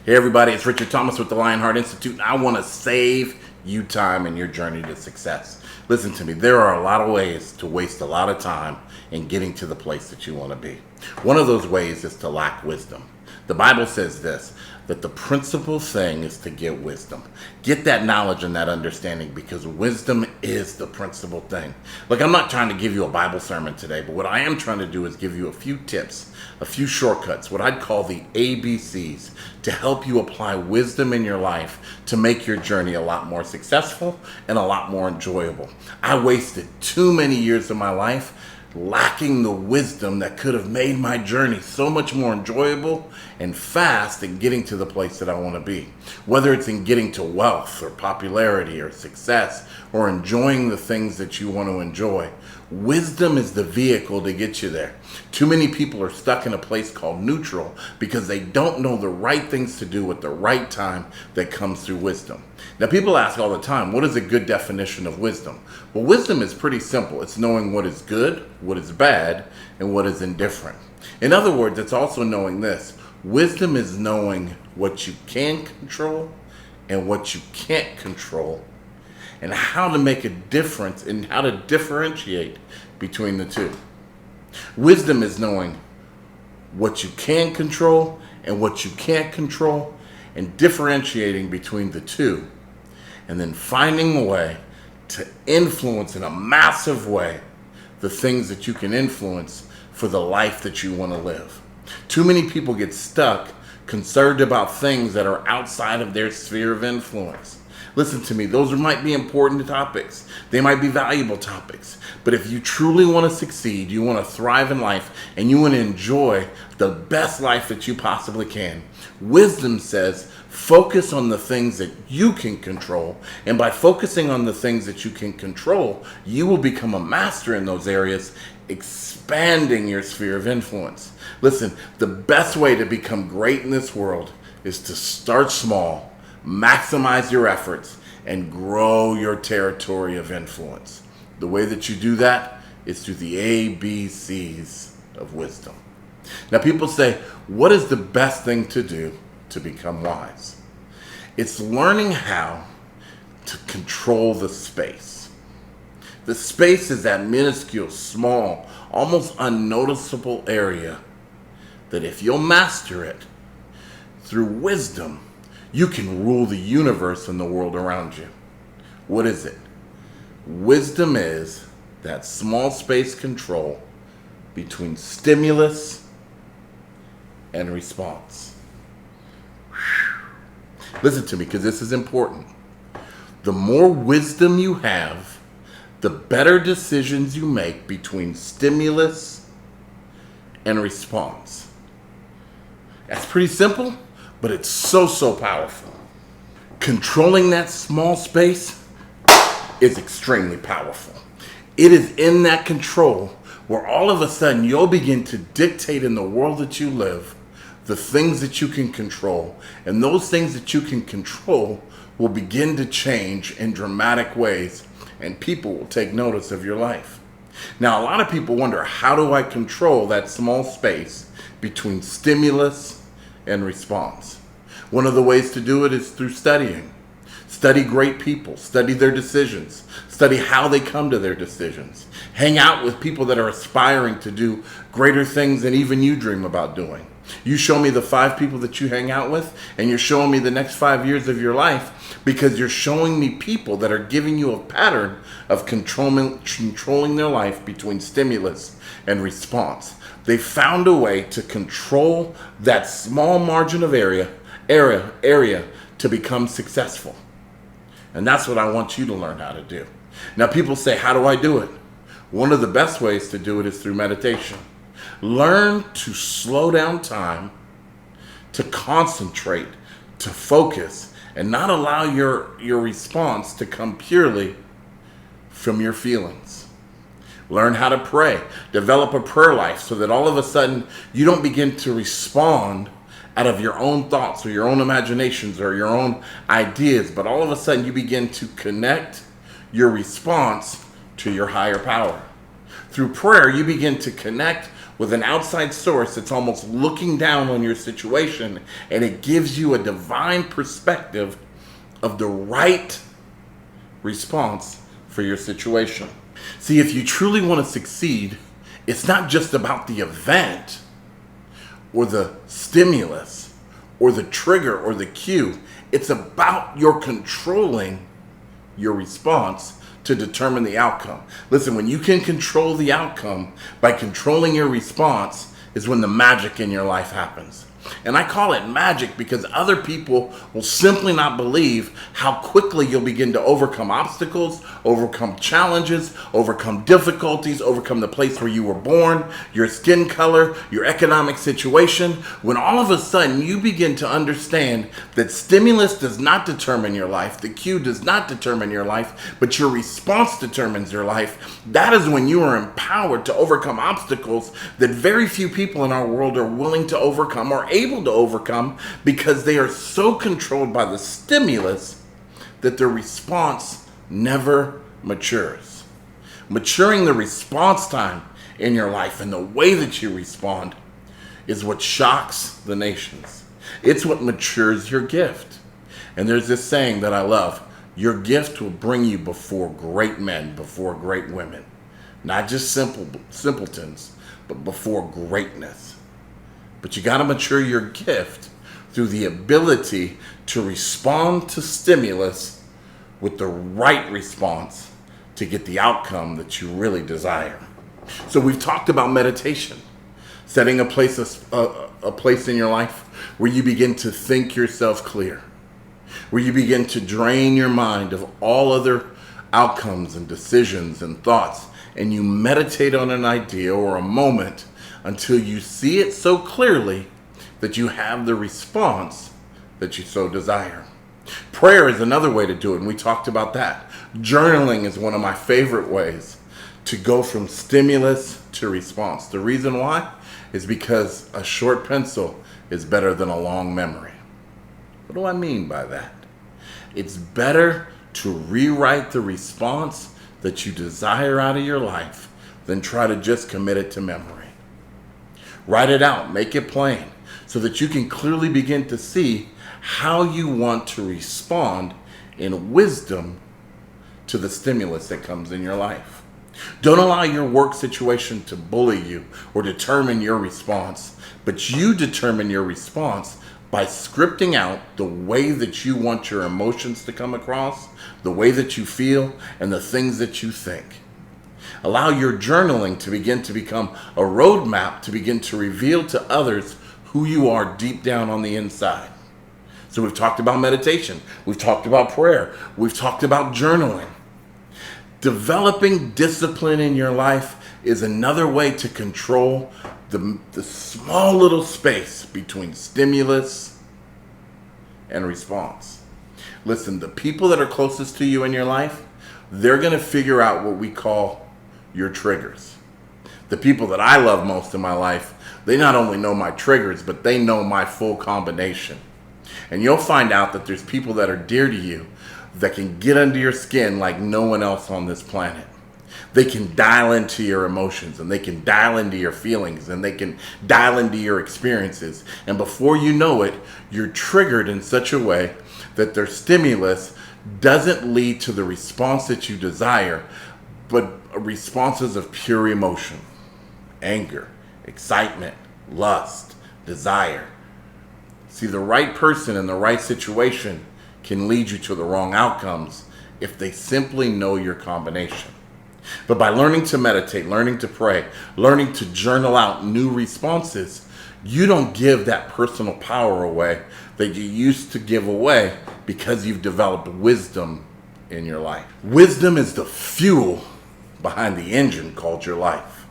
Hey everybody, it's Richard Thomas with the Lionheart Institute. I want to save you time in your journey to success. Listen to me, there are a lot of ways to waste a lot of time in getting to the place that you want to be. One of those ways is to lack wisdom. The Bible says this, that the principal thing is to get wisdom. Get that knowledge and that understanding, because wisdom is the principal thing. Look, I'm not trying to give you a Bible sermon today, but what I am trying to do is give you a few tips, a few shortcuts, what I'd call the ABCs, to help you apply wisdom in your life to make your journey a lot more successful and a lot more enjoyable. I wasted too many years of my life lacking the wisdom that could have made my journey so much more enjoyable and fast in getting to the place that I want to be. Whether it's in getting to wealth or popularity or success or enjoying the things that you want to enjoy, wisdom is the vehicle to get you there. Too many people are stuck in a place called neutral because they don't know the right things to do at the right time that comes through wisdom. Now, people ask all the time, what is a good definition of wisdom? Well, wisdom is pretty simple. It's knowing what is good, what is bad, and what is indifferent. In other words, it's also knowing this. Wisdom is knowing what you can control and what you can't control, and how to make a difference and how to differentiate between the two. Wisdom is knowing what you can control and what you can't control, and differentiating between the two, and then finding a way to influence in a massive way the things that you can influence for the life that you want to live. Too many people get stuck, concerned about things that are outside of their sphere of influence. Listen to me, those might be important topics. They might be valuable topics. But if you truly want to succeed, you want to thrive in life, and you want to enjoy the best life that you possibly can, wisdom says focus on the things that you can control. And by focusing on the things that you can control, you will become a master in those areas, expanding your sphere of influence. Listen, the best way to become great in this world is to start small, maximize your efforts, and grow your territory of influence. The way that you do that is through the ABCs of wisdom. Now, people say, what is the best thing to do to become wise? It's learning how to control the space. The space is that minuscule, small, almost unnoticeable area that if you'll master it through wisdom, you can rule the universe and the world around you. What is it? Wisdom is that small space control between stimulus and response. Listen to me, because this is important. The more wisdom you have, the better decisions you make between stimulus and response. That's pretty simple, but it's so powerful. Controlling that small space is extremely powerful. It is in that control where all of a sudden you'll begin to dictate in the world that you live the things that you can control, and those things that you can control will begin to change in dramatic ways, and people will take notice of your life. Now, a lot of people wonder, how do I control that small space between stimulus and response? One of the ways to do it is through studying. Study great people, study their decisions, study how they come to their decisions. Hang out with people that are aspiring to do greater things than even you dream about doing. You show me the 5 people that you hang out with, and you're showing me the next 5 years of your life, because you're showing me people that are giving you a pattern of controlling their life between stimulus and response. They found a way to control that small margin of area to become successful. And that's what I want you to learn how to do. Now, people say, how do I do it? One of the best ways to do it is through meditation. Learn to slow down time, to concentrate, to focus, and not allow your response to come purely from your feelings. Learn how to pray. Develop a prayer life so that all of a sudden you don't begin to respond out of your own thoughts or your own imaginations or your own ideas, but all of a sudden you begin to connect your response to your higher power. Through prayer, you begin to connect with an outside source that's almost looking down on your situation, and it gives you a divine perspective of the right response for your situation. See, if you truly want to succeed, it's not just about the event or the stimulus or the trigger or the cue. It's about your controlling your response to determine the outcome. Listen, when you can control the outcome by controlling your response is when the magic in your life happens. And I call it magic because other people will simply not believe how quickly you'll begin to overcome obstacles, overcome challenges, overcome difficulties, overcome the place where you were born, your skin color, your economic situation. When all of a sudden you begin to understand that stimulus does not determine your life, the cue does not determine your life, but your response determines your life, that is when you are empowered to overcome obstacles that very few people in our world are willing to overcome or able to overcome, because they are so controlled by the stimulus that their response never matures. Maturing the response time in your life and the way that you respond is what shocks the nations. It's what matures your gift. And there's this saying that I love: your gift will bring you before great men, before great women. Not just simpletons, but before greatness. But you got to mature your gift through the ability to respond to stimulus with the right response to get the outcome that you really desire. So we've talked about meditation, setting a place in your life where you begin to think yourself clear, where you begin to drain your mind of all other outcomes and decisions and thoughts, and you meditate on an idea or a moment until you see it so clearly that you have the response that you so desire. Prayer is another way to do it, and we talked about that. Journaling is one of my favorite ways to go from stimulus to response. The reason why is because a short pencil is better than a long memory. What do I mean by that? It's better to rewrite the response that you desire out of your life than try to just commit it to memory. Write it out, make it plain, so that you can clearly begin to see how you want to respond in wisdom to the stimulus that comes in your life. Don't allow your work situation to bully you or determine your response, but you determine your response by scripting out the way that you want your emotions to come across, the way that you feel, and the things that you think. Allow your journaling to begin to become a roadmap to begin to reveal to others who you are deep down on the inside. So we've talked about meditation. We've talked about prayer. We've talked about journaling. Developing discipline in your life is another way to control the small little space between stimulus and response. Listen, the people that are closest to you in your life, they're going to figure out what we call your triggers. The people that I love most in my life, they not only know my triggers, but they know my full combination. And you'll find out that there's people that are dear to you that can get under your skin like no one else on this planet. They can dial into your emotions, and they can dial into your feelings, and they can dial into your experiences. And before you know it, you're triggered in such a way that their stimulus doesn't lead to the response that you desire, but responses of pure emotion, anger, excitement, lust, desire. See, the right person in the right situation can lead you to the wrong outcomes if they simply know your combination. But by learning to meditate, learning to pray, learning to journal out new responses, you don't give that personal power away that you used to give away because you've developed wisdom in your life. Wisdom is the fuel behind the engine called your life.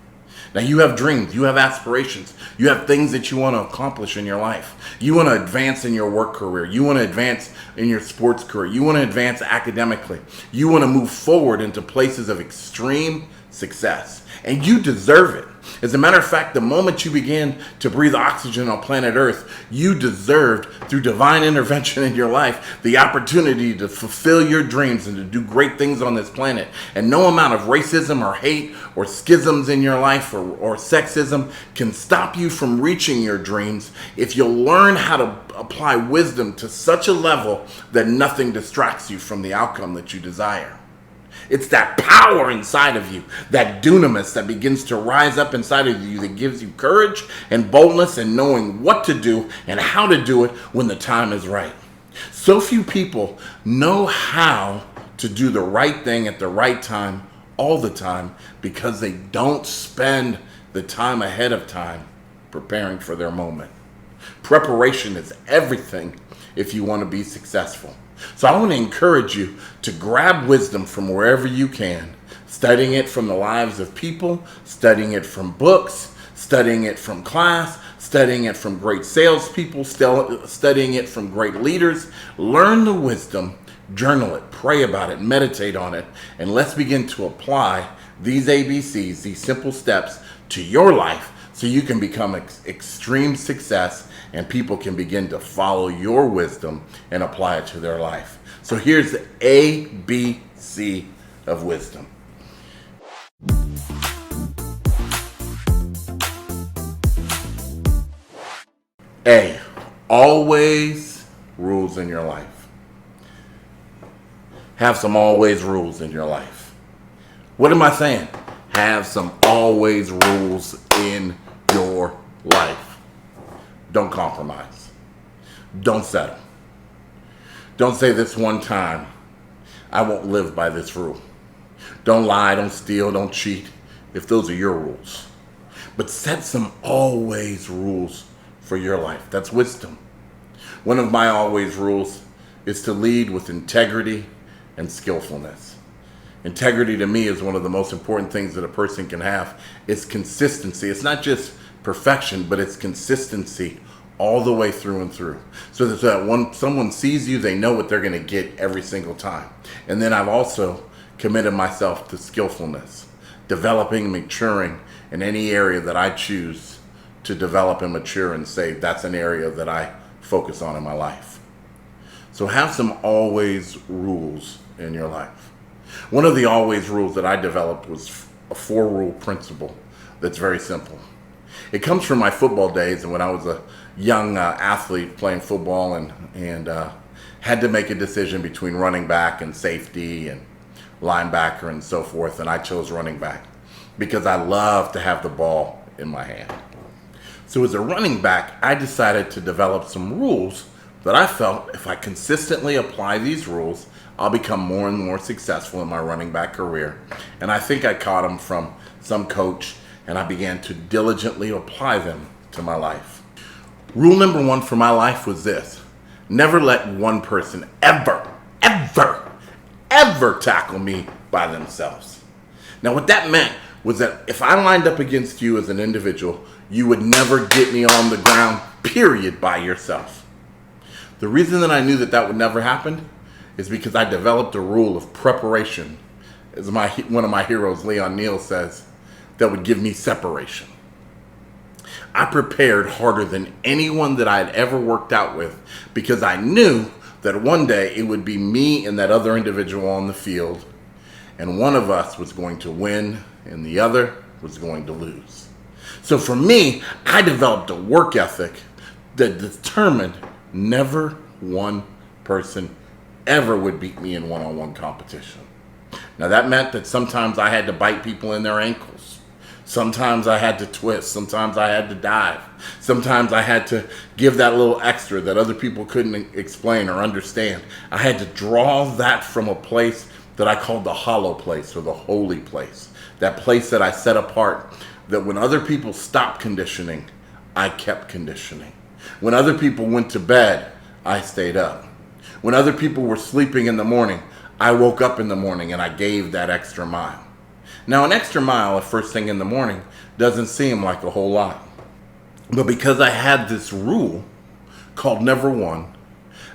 Now you have dreams, you have aspirations, you have things that you want to accomplish in your life. You want to advance in your work career, you want to advance in your sports career, you want to advance academically, you want to move forward into places of extreme success. And you deserve it. As a matter of fact, the moment you began to breathe oxygen on planet Earth, you deserved, through divine intervention in your life, the opportunity to fulfill your dreams and to do great things on this planet. And no amount of racism or hate or schisms in your life or sexism can stop you from reaching your dreams if you'll learn how to apply wisdom to such a level that nothing distracts you from the outcome that you desire. It's that power inside of you, that dunamis that begins to rise up inside of you that gives you courage and boldness and knowing what to do and how to do it when the time is right. So few people know how to do the right thing at the right time all the time because they don't spend the time ahead of time preparing for their moment. Preparation is everything if you want to be successful. So I want to encourage you to grab wisdom from wherever you can, studying it from the lives of people, studying it from books, studying it from class, studying it from great salespeople, studying it from great leaders. Learn the wisdom, journal it, pray about it, meditate on it, and let's begin to apply these ABCs, these simple steps, to your life so you can become extreme success and people can begin to follow your wisdom and apply it to their life. So here's the ABC of wisdom. A, always rules in your life. Have some always rules in your life. What am I saying? Have some always rules in your life. Don't compromise. Don't settle. Don't say this one time, I won't live by this rule. Don't lie, don't steal, don't cheat, if those are your rules. But set some always rules for your life. That's wisdom. One of my always rules is to lead with integrity and skillfulness. Integrity to me is one of the most important things that a person can have. It's consistency. It's not just perfection, but it's consistency all the way through and through. So that when someone sees you, they know what they're going to get every single time. And then I've also committed myself to skillfulness, developing, maturing in any area that I choose to develop and mature and say that's an area that I focus on in my life. So have some always rules in your life. One of the always rules that I developed was a 4-rule principle that's very simple. It comes from my football days and when I was a young athlete playing football and had to make a decision between running back and safety and linebacker and so forth, and I chose running back because I love to have the ball in my hand. So as a running back, I decided to develop some rules that I felt if I consistently apply these rules, I'll become more and more successful in my running back career. And I think I caught them from some coach, and I began to diligently apply them to my life. Rule number 1 for my life was this: never let one person ever tackle me by themselves. Now what that meant was that if I lined up against you as an individual, you would never get me on the ground, period, by yourself. The reason that I knew that that would never happen is because I developed a rule of preparation, as one of my heroes, Leon Neal, says, that would give me separation. I prepared harder than anyone that I had ever worked out with because I knew that one day it would be me and that other individual on the field, and one of us was going to win and the other was going to lose. So for me, I developed a work ethic that determined never one person ever would beat me in one-on-one competition. Now that meant that sometimes I had to bite people in their ankles. Sometimes I had to twist. Sometimes I had to dive. Sometimes I had to give that little extra that other people couldn't explain or understand. I had to draw that from a place that I called the hollow place or the holy place. That place that I set apart, that when other people stopped conditioning, I kept conditioning. When other people went to bed, I stayed up. When other people were sleeping in the morning, I woke up in the morning and I gave that extra mile. Now, an extra mile at first thing in the morning doesn't seem like a whole lot. But because I had this rule called Never One,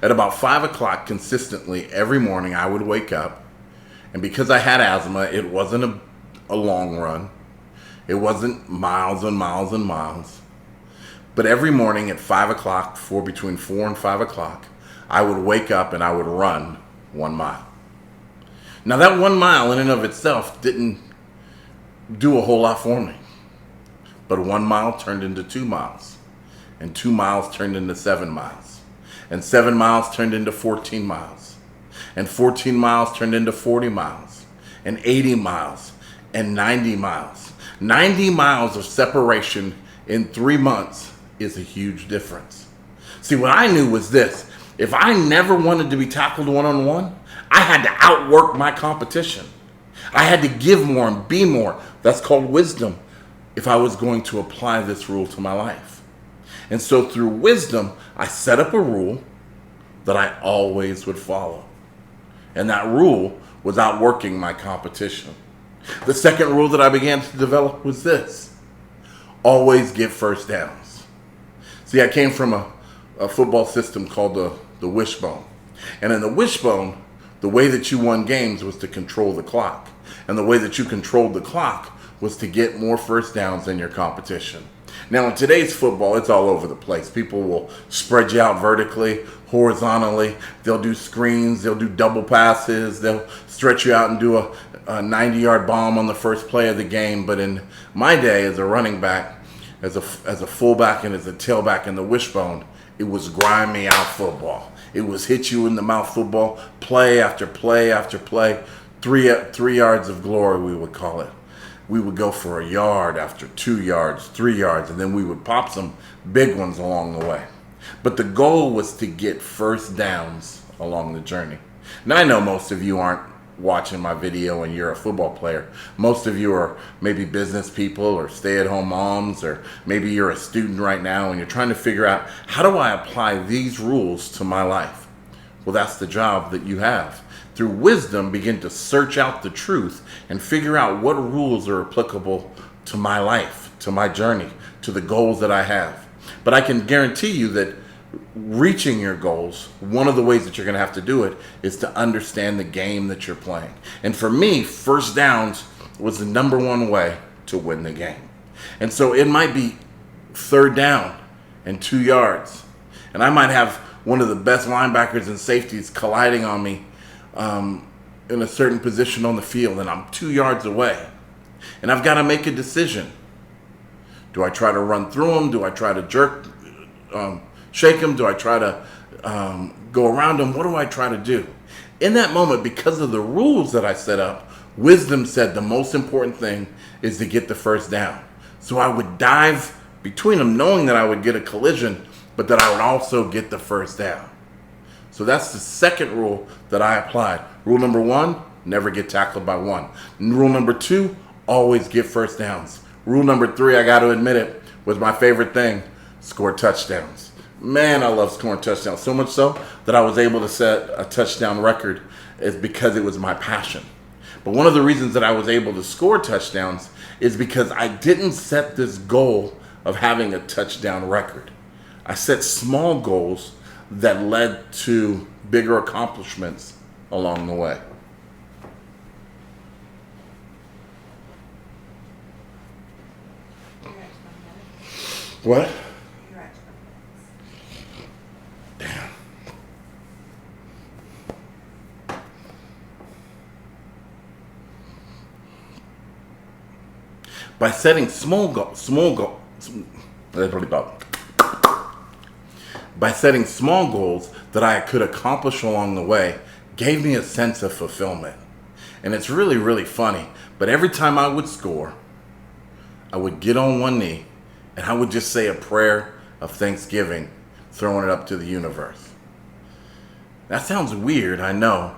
at about 5 o'clock consistently every morning I would wake up. And because I had asthma, it wasn't a long run. It wasn't miles and miles and miles. But every morning at 5 o'clock, between 4 and 5 o'clock, I would wake up and I would run 1 mile. Now that 1 mile in and of itself didn't do a whole lot for me. But 1 mile turned into 2 miles. And 2 miles turned into 7 miles. And 7 miles turned into 14 miles. And 14 miles turned into 40 miles. And 80 miles. And 90 miles. 90 miles of separation in 3 months is a huge difference. See, what I knew was this. If I never wanted to be tackled one-on-one, I had to outwork my competition. I had to give more and be more. That's called wisdom if I was going to apply this rule to my life. And so through wisdom, I set up a rule that I always would follow. And that rule was outworking my competition. The second rule that I began to develop was this: always get first downs. See, I came from a football system called the wishbone. And in the wishbone, the way that you won games was to control the clock. And the way that you controlled the clock was to get more first downs than your competition. Now, in today's football, it's all over the place. People will spread you out vertically, horizontally. They'll do screens. They'll do double passes. They'll stretch you out and do a 90-yard bomb on the first play of the game. But in my day as a running back, as a fullback and as a tailback in the wishbone, it was grind me out football. It was hit you in the mouth football, play after play after play. 3 yards of glory, we would call it. We would go for a yard after 2 yards, 3 yards, and then we would pop some big ones along the way. But the goal was to get first downs along the journey. Now, I know most of you aren't watching my video and you're a football player. Most of you are maybe business people or stay-at-home moms, or maybe you're a student right now and you're trying to figure out, how do I apply these rules to my life? Well, that's the job that you have. Through wisdom, begin to search out the truth and figure out what rules are applicable to my life, to my journey, to the goals that I have. But I can guarantee you that reaching your goals, one of the ways that you're going to have to do it is to understand the game that you're playing. And for me, first downs was the number one way to win the game. And so it might be 3rd down and 2 yards. And I might have one of the best linebackers and safeties colliding on me in a certain position on the field, and I'm 2 yards away. And I've got to make a decision. Do I try to run through him? Do I try to shake him? Do I try to go around him? What do I try to do? In that moment, because of the rules that I set up, wisdom said the most important thing is to get the first down. So I would dive between them, knowing that I would get a collision, but that I would also get the first down. So that's the second rule that I applied. Rule number 1, never get tackled by 1. Rule number 2, always get first downs. Rule number 3, I got to admit it, was my favorite thing: score touchdowns. Man, I love scoring touchdowns, so much so that I was able to set a touchdown record is because it was my passion. But one of the reasons that I was able to score touchdowns is because I didn't set this goal of having a touchdown record. I set small goals that led to bigger accomplishments along the way. What? Damn. By setting by setting small goals that I could accomplish along the way, gave me a sense of fulfillment. And it's really, really funny, but every time I would score, I would get on one knee and I would just say a prayer of thanksgiving, throwing it up to the universe. That sounds weird, I know,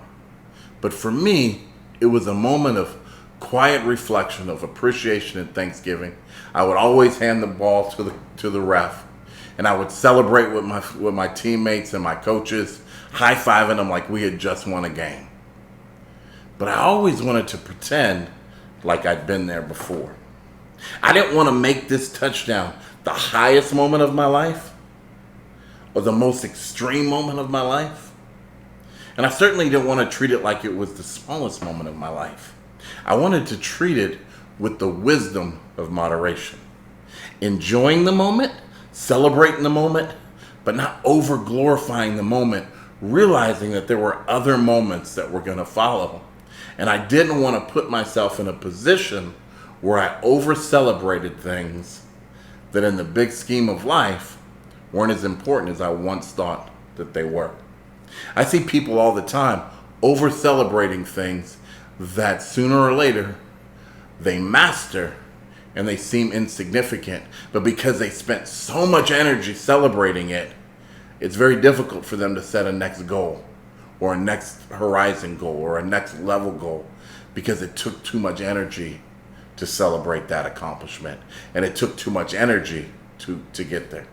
but for me, it was a moment of quiet reflection, of appreciation and thanksgiving. I would always hand the ball to the ref, and I would celebrate with my teammates and my coaches, high-fiving them like we had just won a game. But I always wanted to pretend like I'd been there before. I didn't want to make this touchdown the highest moment of my life or the most extreme moment of my life. And I certainly didn't want to treat it like it was the smallest moment of my life. I wanted to treat it with the wisdom of moderation. Enjoying the moment, celebrating the moment, but not over glorifying the moment, realizing that there were other moments that were going to follow. And I didn't want to put myself in a position where I over celebrated things that in the big scheme of life weren't as important as I once thought that they were. I see people all the time over celebrating things that sooner or later they master and they seem insignificant, but because they spent so much energy celebrating it, it's very difficult for them to set a next goal or a next horizon goal or a next level goal, because it took too much energy to celebrate that accomplishment, and it took too much energy to get there.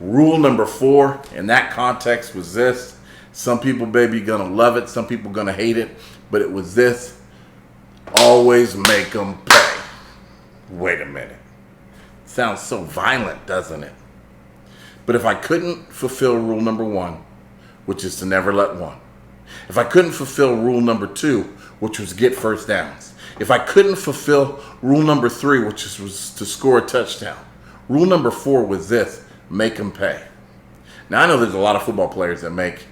Rule number 4 in that context was this. Some people, baby, gonna love it. Some people gonna hate it. But it was this: always make them pay. Wait a minute. Sounds so violent, doesn't it? But if I couldn't fulfill rule number 1, which is to never let one, if I couldn't fulfill rule number 2, which was get first downs, if I couldn't fulfill rule number 3, which was to score a touchdown, rule number 4 was this: make them pay. Now, I know there's a lot of football players that make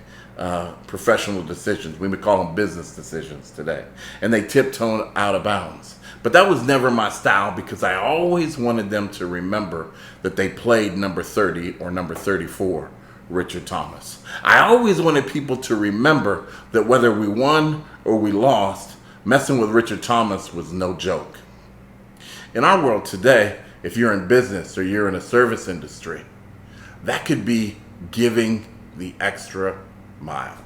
professional decisions. We would call them business decisions today. And they tiptoe out of bounds. But that was never my style, because I always wanted them to remember that they played number 30 or number 34, Richard Thomas. I always wanted people to remember that whether we won or we lost, messing with Richard Thomas was no joke. In our world today, if you're in business or you're in a service industry, that could be giving the extra mile.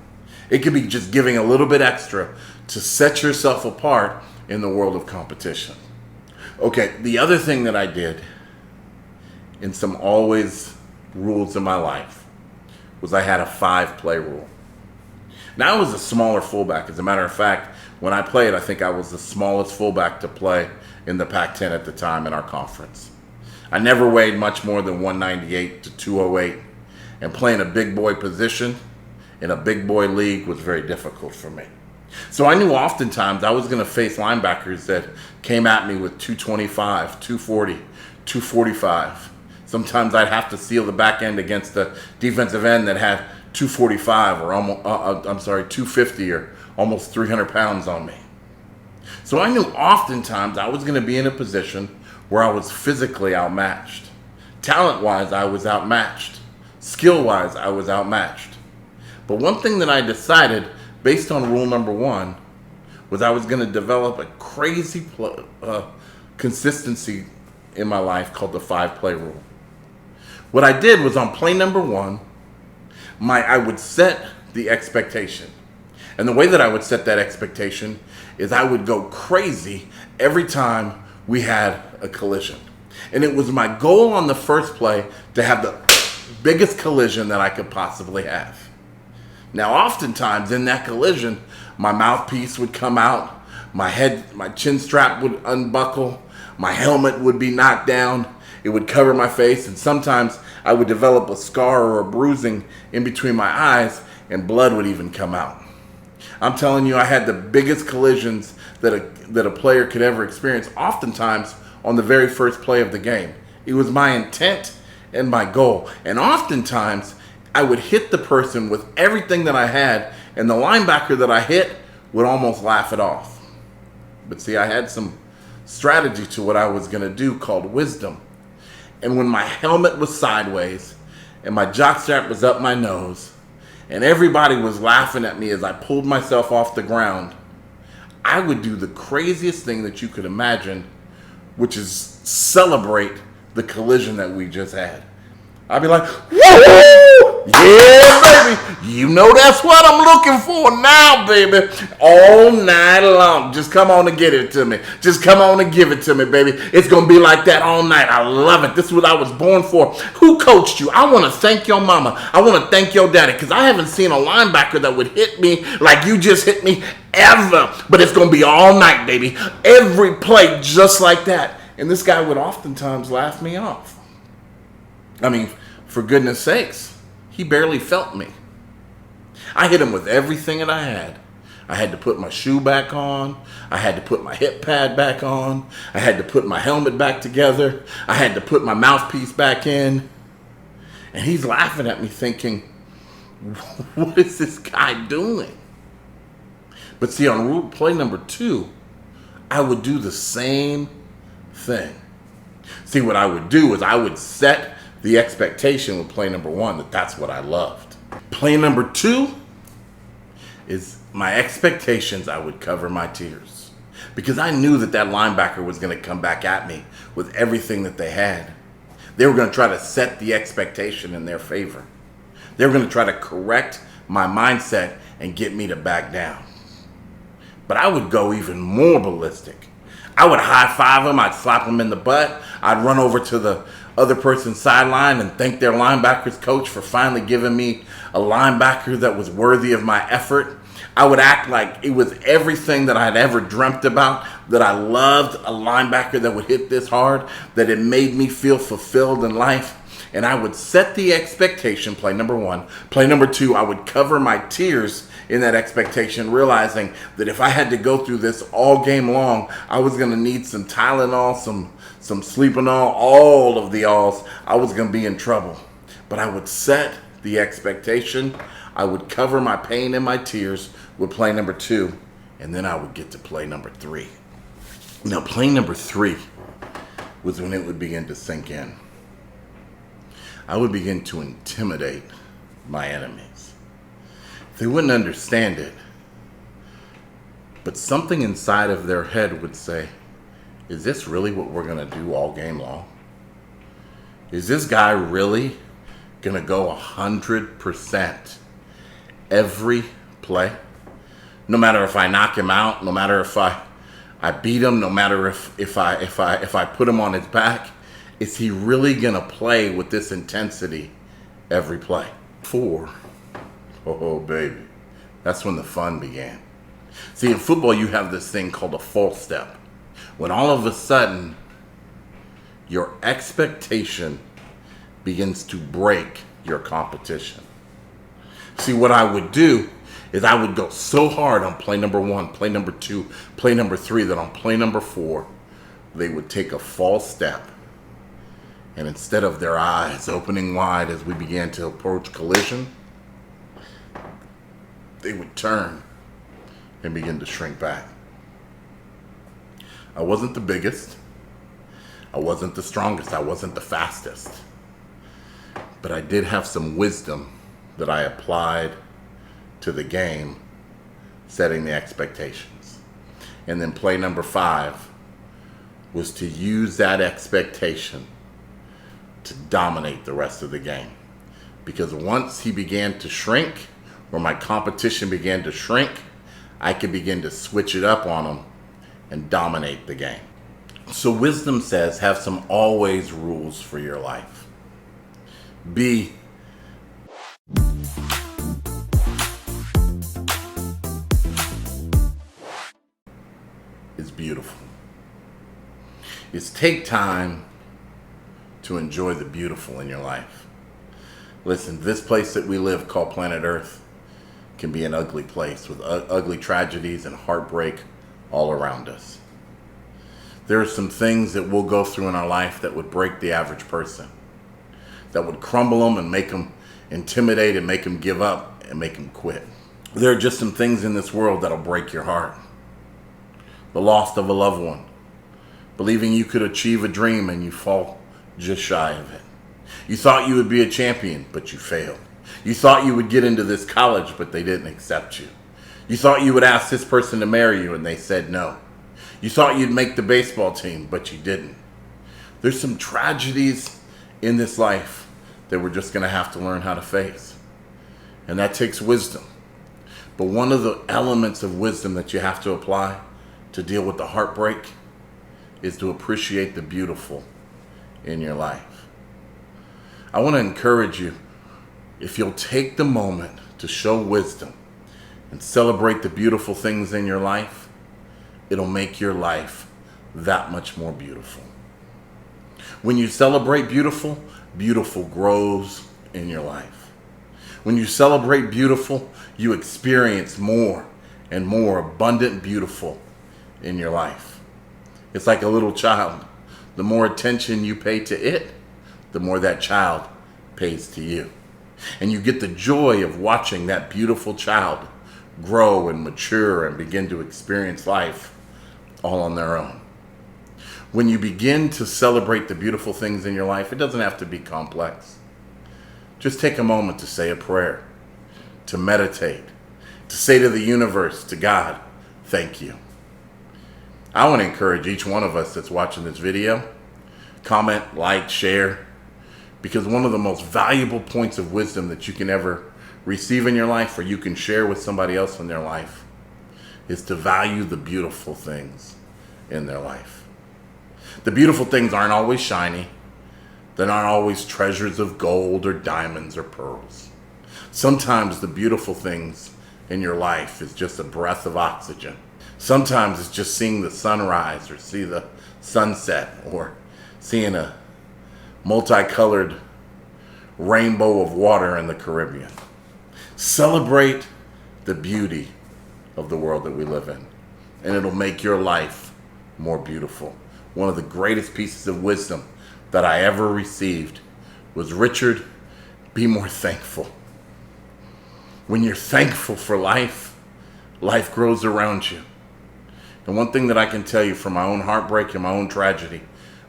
It could be just giving a little bit extra to set yourself apart in the world of competition. Okay, the other thing that I did in some always rules in my life was I had a 5-play rule. Now, I was a smaller fullback. As a matter of fact, when I played, I think I was the smallest fullback to play in the Pac-10 at the time in our conference. I never weighed much more than 198 to 208, and playing a big boy position in a big boy league was very difficult for me. So I knew oftentimes I was going to face linebackers that came at me with 225, 240, 245. Sometimes I'd have to seal the back end against the defensive end that had 245 or 250 or almost 300 pounds on me. So I knew oftentimes I was going to be in a position where I was physically outmatched. Talent-wise, I was outmatched. Skill-wise, I was outmatched. But one thing that I decided, based on rule number 1, was I was going to develop a crazy consistency in my life called the 5-play rule. What I did was, on play number 1, I would set the expectation. And the way that I would set that expectation is I would go crazy every time we had a collision. And it was my goal on the first play to have the biggest collision that I could possibly have. Now, oftentimes in that collision, my mouthpiece would come out, my chin strap would unbuckle, my helmet would be knocked down, it would cover my face, and sometimes I would develop a scar or a bruising in between my eyes, and blood would even come out. I'm telling you, I had the biggest collisions that a player could ever experience, oftentimes on the very first play of the game. It was my intent and my goal. And oftentimes, I would hit the person with everything that I had, and the linebacker that I hit would almost laugh it off. But see, I had some strategy to what I was going to do called wisdom. And when my helmet was sideways and my jockstrap was up my nose and everybody was laughing at me as I pulled myself off the ground, I would do the craziest thing that you could imagine, which is celebrate the collision that we just had. I'd be like, woo! Yeah, baby. You know that's what I'm looking for now, baby. All night long. Just come on and get it to me. Just come on and give it to me, baby. It's going to be like that all night. I love it. This is what I was born for. Who coached you? I want to thank your mama. I want to thank your daddy, because I haven't seen a linebacker that would hit me like you just hit me ever. But it's going to be all night, baby. Every play just like that. And this guy would oftentimes laugh me off. I mean, for goodness sakes, he barely felt me. I hit him with everything that I had. I had to put my shoe back on. I had to put my hip pad back on. I had to put my helmet back together. I had to put my mouthpiece back in. And he's laughing at me thinking, what is this guy doing? But see, on rule play number 2, I would do the same thing. See, what I would do is I would set the expectation with play number 1 that that's what I loved. Play number 2 is my expectations. I would cover my tears because I knew that that linebacker was going to come back at me with everything that they had. They were going to try to set the expectation in their favor. They were going to try to correct my mindset and get me to back down. But I would go even more ballistic. I would high five them. I'd slap them in the butt. I'd run over to the other person's sideline and thank their linebacker's coach for finally giving me a linebacker that was worthy of my effort. I would act like it was everything that I'd ever dreamt about, that I loved a linebacker that would hit this hard, that it made me feel fulfilled in life. And I would set the expectation, play number 1. Play number 2, I would cover my tears in that expectation, realizing that if I had to go through this all game long, I was going to need some Tylenol, some Sleepinol, all of the alls. I was going to be in trouble. But I would set the expectation. I would cover my pain and my tears with play number 2, and then I would get to play number 3. Now, play number 3 was when it would begin to sink in. I would begin to intimidate my enemies. They wouldn't understand it, but something inside of their head would say, is this really what we're going to do all game long? Is this guy really going to go 100% every play? No matter if I knock him out, no matter if I beat him, no matter if I put him on his back, is he really going to play with this intensity every play? 4, oh baby, that's when the fun began. See, in football, you have this thing called a false step. When all of a sudden, your expectation begins to break your competition. See, what I would do is I would go so hard on play number 1, play number 2, play number 3, that on play number 4, they would take a false step. And instead of their eyes opening wide as we began to approach collision, they would turn and begin to shrink back. I wasn't the biggest. I wasn't the strongest. I wasn't the fastest. But I did have some wisdom that I applied to the game, setting the expectations. And then play number 5 was to use that expectation to dominate the rest of the game. Because once he began to shrink, or my competition began to shrink, I could begin to switch it up on him and dominate the game. So wisdom says, have some always rules for your life. B, is beautiful. It's take time to enjoy the beautiful in your life. Listen, this place that we live called planet Earth can be an ugly place with ugly tragedies and heartbreak all around us. There are some things that we'll go through in our life that would break the average person, that would crumble them and make them intimidate and make them give up and make them quit. There are just some things in this world that'll break your heart. The loss of a loved one, believing you could achieve a dream and you fall just shy of it. You thought you would be a champion, but you failed. You thought you would get into this college, but they didn't accept you. You thought you would ask this person to marry you, and they said no. You thought you'd make the baseball team, but you didn't. There's some tragedies in this life that we're just going to have to learn how to face. And that takes wisdom. But one of the elements of wisdom that you have to apply to deal with the heartbreak is to appreciate the beautiful in your life. I want to encourage you, if you'll take the moment to show wisdom and celebrate the beautiful things in your life, it'll make your life that much more beautiful. When you celebrate beautiful, beautiful grows in your life. When you celebrate beautiful, you experience more and more abundant beautiful in your life. It's like a little child. The more attention you pay to it, the more that child pays to you. And you get the joy of watching that beautiful child grow and mature and begin to experience life all on their own. When you begin to celebrate the beautiful things in your life, it doesn't have to be complex. Just take a moment to say a prayer, to meditate, to say to the universe, to God, thank you. I want to encourage each one of us that's watching this video, comment, like, share, because one of the most valuable points of wisdom that you can ever receive in your life, or you can share with somebody else in their life, is to value the beautiful things in their life. The beautiful things aren't always shiny. They're not always treasures of gold or diamonds or pearls. Sometimes the beautiful things in your life is just a breath of oxygen. Sometimes it's just seeing the sunrise or see the sunset or seeing a multicolored rainbow of water in the Caribbean. Celebrate the beauty of the world that we live in, and it'll make your life more beautiful. One of the greatest pieces of wisdom that I ever received was, Richard, be more thankful. When you're thankful for life, life grows around you. And one thing that I can tell you from my own heartbreak and my own tragedy,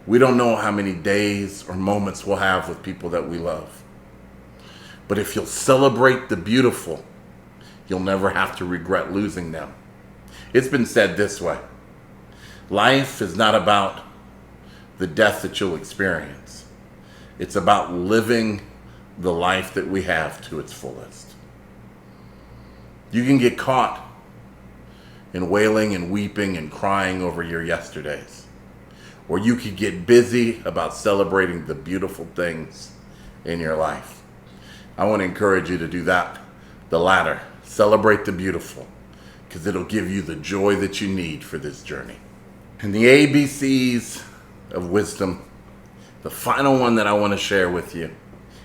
we don't know how many days or moments we'll have with people that we love. But if you'll celebrate the beautiful, you'll never have to regret losing them. It's been said this way: life is not about the death that you'll experience. It's about living the life that we have to its fullest. You can get caught in wailing and weeping and crying over your yesterdays, or you could get busy about celebrating the beautiful things in your life. I want to encourage you to do that, the latter. Celebrate the beautiful, because it'll give you the joy that you need for this journey. And the ABCs of wisdom, the final one that I want to share with you,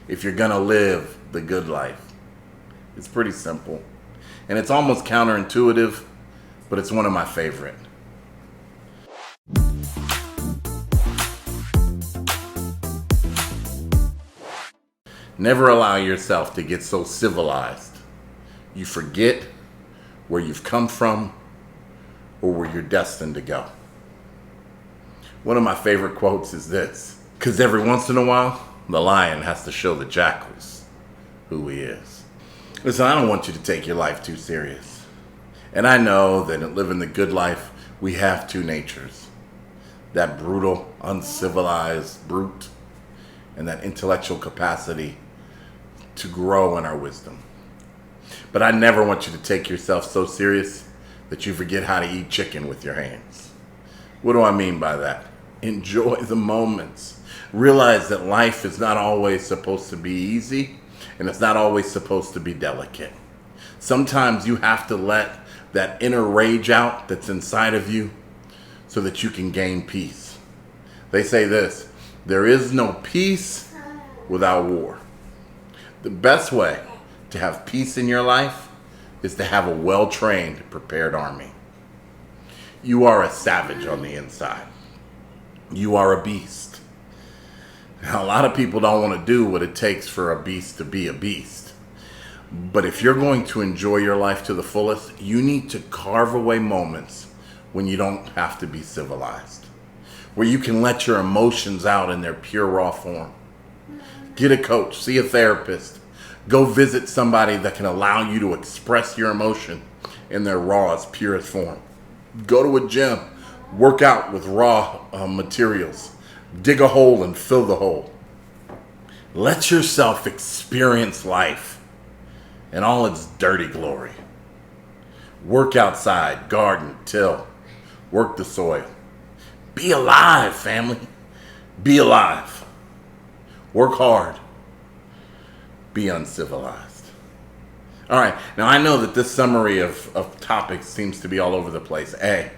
if you're going to live the good life, it's pretty simple. And it's almost counterintuitive, but it's one of my favorite. Never allow yourself to get so civilized you forget where you've come from or where you're destined to go. One of my favorite quotes is this: because every once in a while, the lion has to show the jackals who he is. Listen, I don't want you to take your life too serious. And I know that in living the good life, we have two natures: that brutal, uncivilized brute, and that intellectual capacity to grow in our wisdom. But I never want you to take yourself so serious that you forget how to eat chicken with your hands. What do I mean by that? Enjoy the moments. Realize that life is not always supposed to be easy, and it's not always supposed to be delicate. Sometimes you have to let that inner rage out that's inside of you so that you can gain peace. They say this: there is no peace without war. The best way to have peace in your life is to have a well-trained, prepared army. You are a savage on the inside. You are a beast. Now, a lot of people don't want to do what it takes for a beast to be a beast. But if you're going to enjoy your life to the fullest, you need to carve away moments when you don't have to be civilized, where you can let your emotions out in their pure, raw form. Get a coach, see a therapist, go visit somebody that can allow you to express your emotion in their rawest, purest form. Go to a gym, work out with raw materials, dig a hole and fill the hole. Let yourself experience life in all its dirty glory. Work outside, garden, till, work the soil. Be alive, family. Be alive. Work hard. Be uncivilized. All right, now I know that this summary of topics seems to be all over the place. A,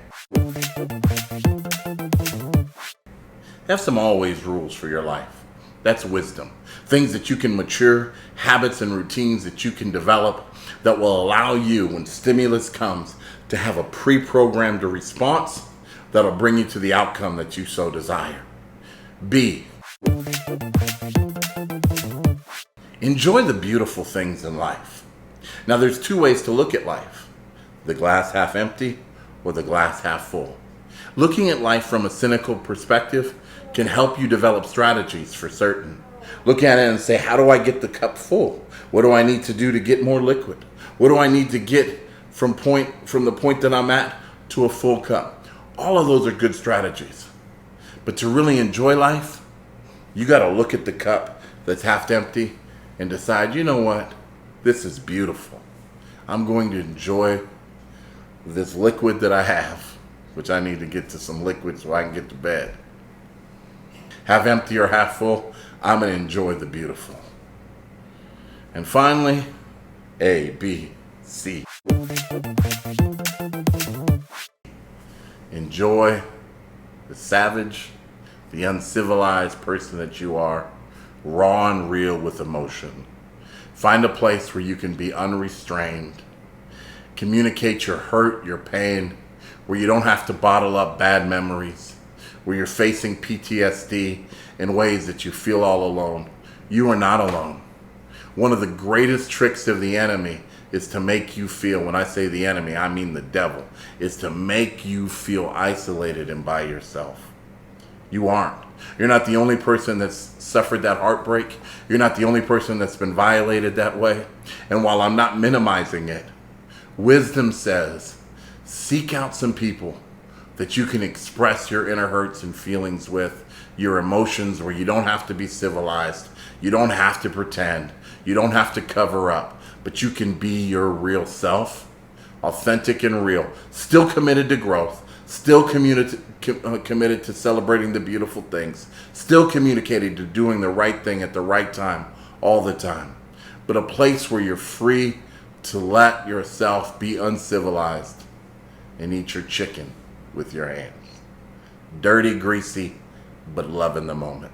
have some always rules for your life. That's wisdom. Things that you can mature, habits and routines that you can develop that will allow you, when stimulus comes, to have a pre-programmed response that'll bring you to the outcome that you so desire. B, enjoy the beautiful things in life. Now, there's two ways to look at life: the glass half empty or the glass half full. Looking at life from a cynical perspective can help you develop strategies for certain. Look at it and say, how do I get the cup full? What do I need to do to get more liquid? What do I need to get from the point that I'm at to a full cup? All of those are good strategies. But to really enjoy life, you got to look at the cup that's half empty and decide, you know what? This is beautiful. I'm going to enjoy this liquid that I have, which I need to get to some liquid so I can get to bed. Half empty or half full, I'm going to enjoy the beautiful. And finally, A, B, C. Enjoy the savage, the uncivilized person that you are, raw and real with emotion. Find a place where you can be unrestrained. Communicate your hurt, your pain, where you don't have to bottle up bad memories, where you're facing PTSD in ways that you feel all alone. You are not alone. One of the greatest tricks of the enemy is to make you feel, when I say the enemy, I mean the devil, is to make you feel isolated and by yourself. You aren't. You're not the only person that's suffered that heartbreak. You're not the only person that's been violated that way. And while I'm not minimizing it, wisdom says, seek out some people that you can express your inner hurts and feelings with, your emotions, where you don't have to be civilized. You don't have to pretend. You don't have to cover up, but you can be your real self, authentic and real, still committed to growth, still committed to celebrating the beautiful things, still communicating to doing the right thing at the right time, all the time. But a place where you're free to let yourself be uncivilized and eat your chicken with your hands. Dirty, greasy, but love in the moment.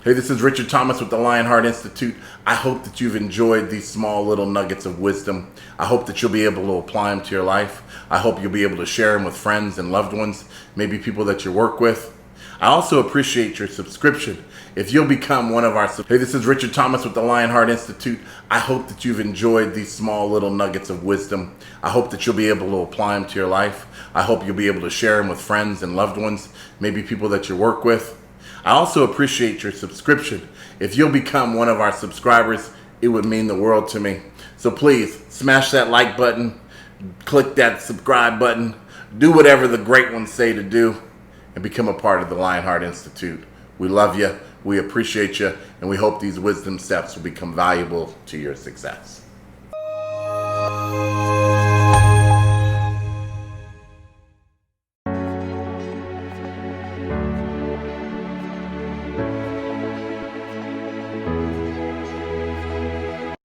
Hey, this is Richard Thomas with the Lionheart Institute. I hope that you've enjoyed these small little nuggets of wisdom. I hope that you'll be able to apply them to your life. I hope you'll be able to share them with friends and loved ones, maybe people that you work with. I also appreciate your subscription. If you'll become one of our... Hey, this is Richard Thomas with the Lionheart Institute. I hope that you've enjoyed these small little nuggets of wisdom. I hope that you'll be able to apply them to your life. I hope you'll be able to share them with friends and loved ones, maybe people that you work with. I also appreciate your subscription. If you'll become one of our subscribers, it would mean the world to me. So please, smash that like button, click that subscribe button, do whatever the great ones say to do, and become a part of the Lionheart Institute. We love you, we appreciate you, and we hope these wisdom steps will become valuable to your success.